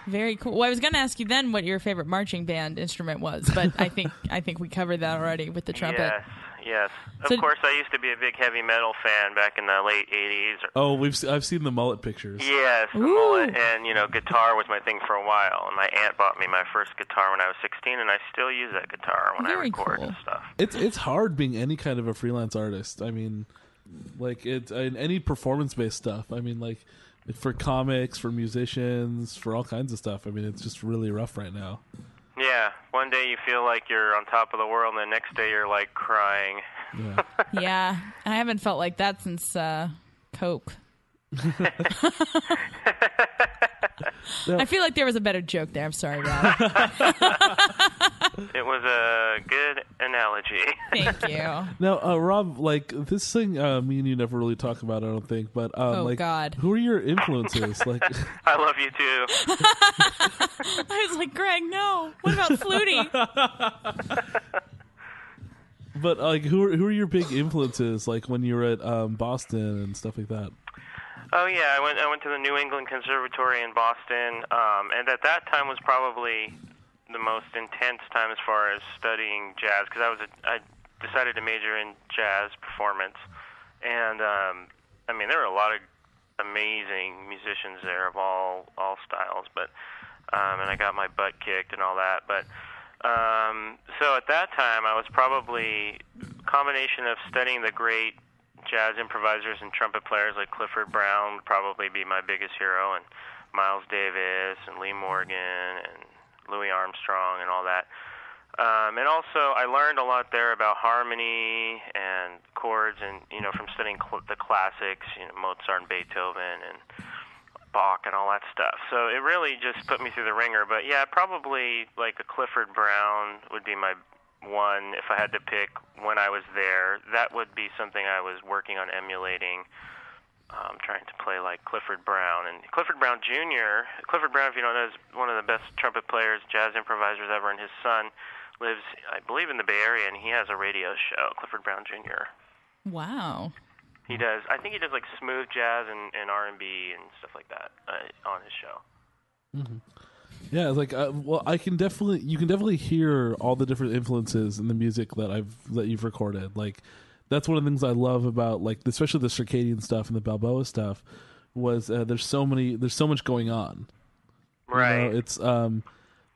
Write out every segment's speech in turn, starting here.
Very cool. Well, I was going to ask you then what your favorite marching band instrument was, but I think we covered that already with the trumpet. Yes. Of course, I used to be a big heavy metal fan back in the late 80s. Oh, I've seen the mullet pictures. Yes, the mullet, and guitar was my thing for a while. And my aunt bought me my first guitar when I was 16, and I still use that guitar when I record and stuff. It's hard being any kind of a freelance artist. I mean, like any performance-based stuff. I mean, like for comics, for musicians, for all kinds of stuff. I mean, it's just really rough right now. Yeah, one day you feel like you're on top of the world, and the next day you're like crying. Yeah, yeah, I haven't felt like that since Coke. I feel like there was a better joke there. I'm sorry, Rob. It was a good analogy. Thank you. Now, Rob, like this thing, me and you never really talk about, I don't think. But God, who are your influences? Like, I love you too. I was like, Greg, no. What about Flutie? But like, who are your big influences? Like when you were at Boston and stuff like that. Oh yeah, I went to the New England Conservatory in Boston, and at that time was probably the most intense time as far as studying jazz, because I decided to major in jazz performance, and I mean there were a lot of amazing musicians there of all styles, but and I got my butt kicked and all that, but so at that time I was probably a combination of studying the great jazz improvisers and trumpet players like Clifford Brown would probably be my biggest hero, and Miles Davis and Lee Morgan and Louis Armstrong and all that. And also I learned a lot there about harmony and chords, and from studying the classics, Mozart and Beethoven and Bach and all that stuff. So it really just put me through the ringer. But yeah, probably like a Clifford Brown would be my one if I had to pick when I was there. That would be something I was working on emulating, trying to play like Clifford Brown. And Clifford Brown Jr., Clifford Brown, if you don't know, is one of the best trumpet players, jazz improvisers ever, and his son lives, I believe, in the Bay Area, and he has a radio show, Clifford Brown Jr. Wow. He does, I think he does like smooth jazz and R&B and stuff like that on his show. Mm-hmm. Yeah, it's like you can definitely hear all the different influences in the music that you've recorded. Like that's one of the things I love about like especially the circadian stuff and the Balboa stuff was there's so much going on. Right. It's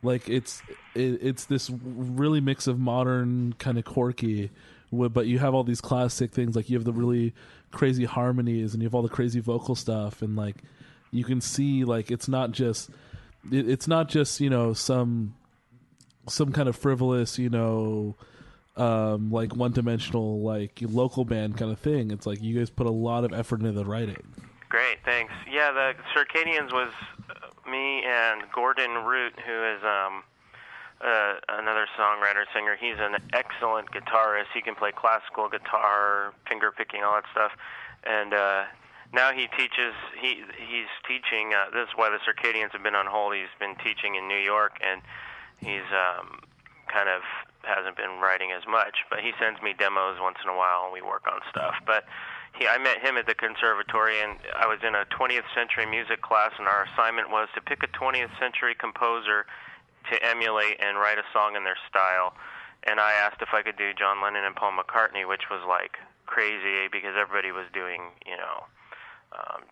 like it's this really mix of modern kind of quirky, but you have all these classic things. Like you have the really crazy harmonies and you have all the crazy vocal stuff, and like you can see like it's not just some kind of frivolous like one-dimensional like local band kind of thing. It's like you guys put a lot of effort into the writing. Great, thanks. Yeah, the Circadians was me and Gordon Root, who is another songwriter, singer. He's an excellent guitarist. He can play classical guitar, finger picking, all that stuff. And now he teaches. He's teaching. This is why the Circadians have been on hold. He's been teaching in New York, and he's kind of hasn't been writing as much. But he sends me demos once in a while, and we work on stuff. But I met him at the conservatory, and I was in a 20th century music class, and our assignment was to pick a 20th century composer to emulate and write a song in their style. And I asked if I could do John Lennon and Paul McCartney, which was like crazy because everybody was doing,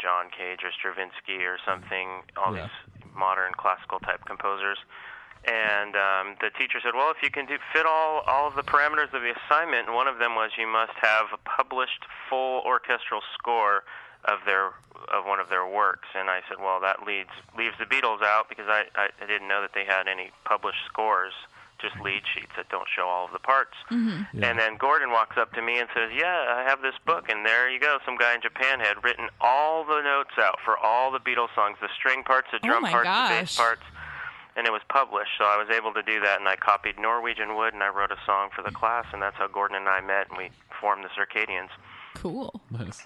John Cage or Stravinsky or something, all these modern classical type composers. And the teacher said, well, if you can fit all of the parameters of the assignment, and one of them was you must have a published full orchestral score of one of their works. And I said, well, that leaves the Beatles out, because I didn't know that they had any published scores, just lead sheets that don't show all of the parts. Mm-hmm. Yeah. And then Gordon walks up to me and says, yeah, I have this book, and there you go. Some guy in Japan had written all the notes out for all the Beatles songs, the string parts, the drum parts, the bass parts, and it was published. So I was able to do that, and I copied Norwegian Wood, and I wrote a song for the class, and that's how Gordon and I met, and we formed the Circadians. Cool. Nice.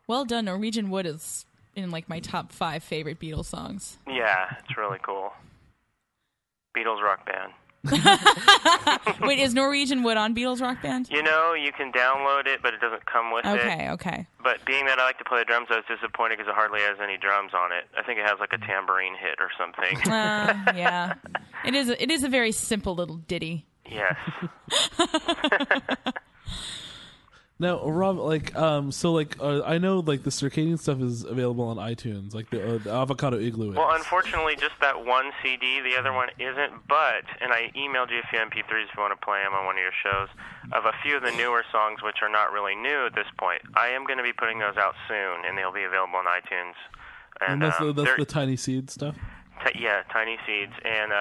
Well done. Norwegian Wood is in like my top 5 favorite Beatles songs. Yeah, it's really cool. Beatles rock band. Wait, is Norwegian Wood on Beatles Rock Band? You know, you can download it, but it doesn't come with it. Okay. But being that I like to play the drums, I was disappointed because it hardly has any drums on it. I think it has like a tambourine hit or something. Yeah. It is a very simple little ditty. Yes. Now, Rob, I know like the Circadian stuff is available on iTunes, like the Avocado Igloo is. Well, unfortunately, just that one CD. The other one isn't. But, and I emailed you a few MP3s if you want to play them on one of your shows, of a few of the newer songs which are not really new at this point. I am going to be putting those out soon, and they'll be available on iTunes. And that's the Tiny Seed stuff? Yeah, Tiny Seeds. And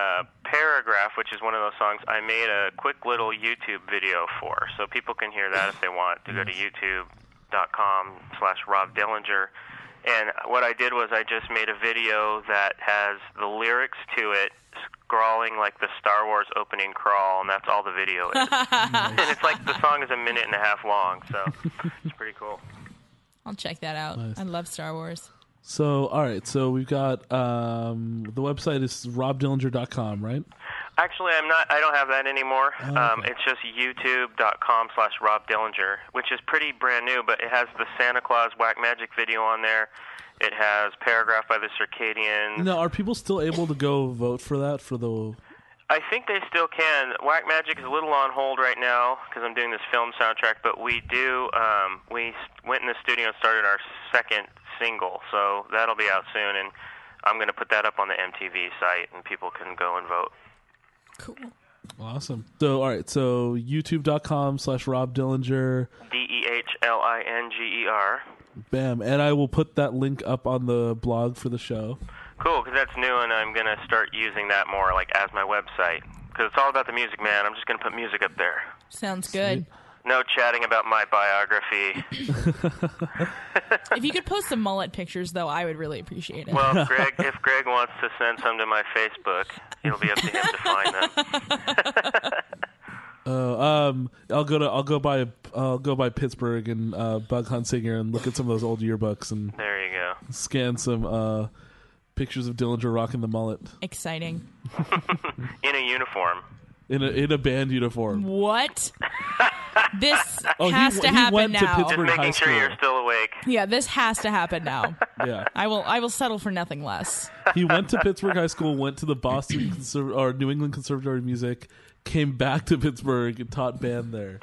Paragraph, which is one of those songs, I made a quick little YouTube video for. So people can hear that if they want to go to youtube.com/Rob Dehlinger. And what I did was I just made a video that has the lyrics to it scrawling like the Star Wars opening crawl, and that's all the video is. And it's like the song is a minute and a half long, so it's pretty cool. I'll check that out. Nice. I love Star Wars. So, all right. So we've got the website is robdillinger.com, right? Actually, I don't have that anymore. Okay. It's just youtube.com/Rob Dehlinger, which is pretty brand new, but it has the Santa Claus Whack Magic video on there. It has Paragraph by the Circadians. Now, are people still able to go vote for that for the? I think they still can. Whack Magic is a little on hold right now because I'm doing this film soundtrack, but we do. We went in the studio and started our second single, so that'll be out soon, and I'm going to put that up on the MTV site, and people can go and vote. Cool. Awesome. So, all right. So, youtube.com/Rob Dehlinger. DEHLINGER. Bam. And I will put that link up on the blog for the show. Cool, because that's new, and I'm going to start using that more, like, as my website. Because it's all about the music, man. I'm just going to put music up there. Sounds good. No chatting about my biography. If you could post some mullet pictures, though, I would really appreciate it. Well, if Greg wants to send some to my Facebook, it'll be up to him to find them. I'll go by Pittsburgh and Bug Hunsinger and look at some of those old yearbooks and there you go. Scan some pictures of Dillinger rocking the mullet. Exciting. In a uniform. In a band uniform. What? This has to happen went now. To Pittsburgh just making High sure School. you're still awake. Yeah, this has to happen now. Yeah. I will settle for nothing less. He went to Pittsburgh High School, went to the Boston or New England Conservatory of Music, came back to Pittsburgh and taught band there.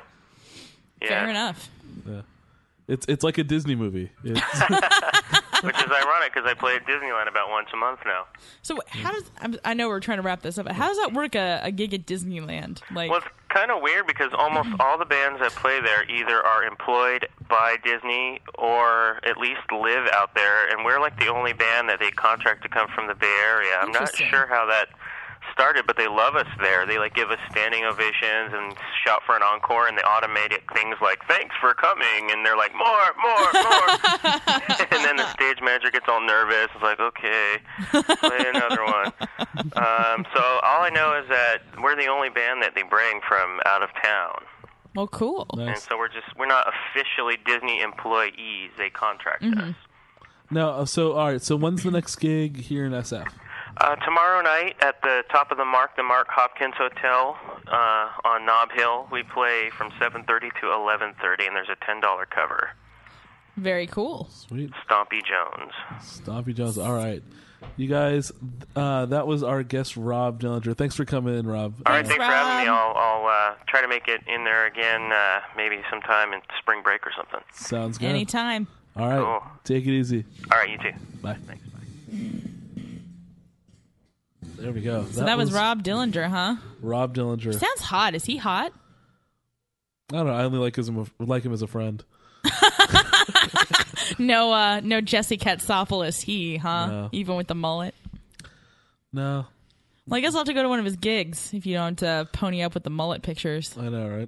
Yeah. Fair enough. Yeah. It's like a Disney movie. Which is ironic because I play at Disneyland about once a month now. So how does I know we're trying to wrap this up, but how does that work a gig at Disneyland? Like, Well, it's kind of weird because almost all the bands that play there either are employed by Disney or at least live out there, and we're like the only band that they contract to come from the Bay Area. I'm not Interesting. sure how that started, but they love us there. They like give us standing ovations and shout for an encore, and they automate it, things like "Thanks for coming," and they're like more. And then the stage manager gets all nervous. It's like, okay, play another one. So all I know is that we're the only band that they bring from out of town. well, cool. Nice. And so we're not officially Disney employees. They contract us. Now, so all right. So when's the next gig here in SF? Tomorrow night at the top of the Mark Hopkins Hotel on Nob Hill. We play from 7:30 to 11:30, and there's a $10 cover. Very cool. Sweet. Stompy Jones. Stompy Jones. All right. You guys, that was our guest, Rob Dehlinger. Thanks for coming in, Rob. All right, thanks for having me. Rob. I'll try to make it in there again maybe sometime in spring break or something. Sounds good. Anytime. All right. Cool. Take it easy. All right, you too. Bye. Thanks. Bye. There we go. So that was Rob Dehlinger, huh? Rob Dehlinger. Sounds hot. Is he hot? I don't know. I only like him as a friend. No Jesse Katsopoulos, huh? No. Even with the mullet. No. Well, I guess I'll have to go to one of his gigs if you don't pony up with the mullet pictures. I know, right?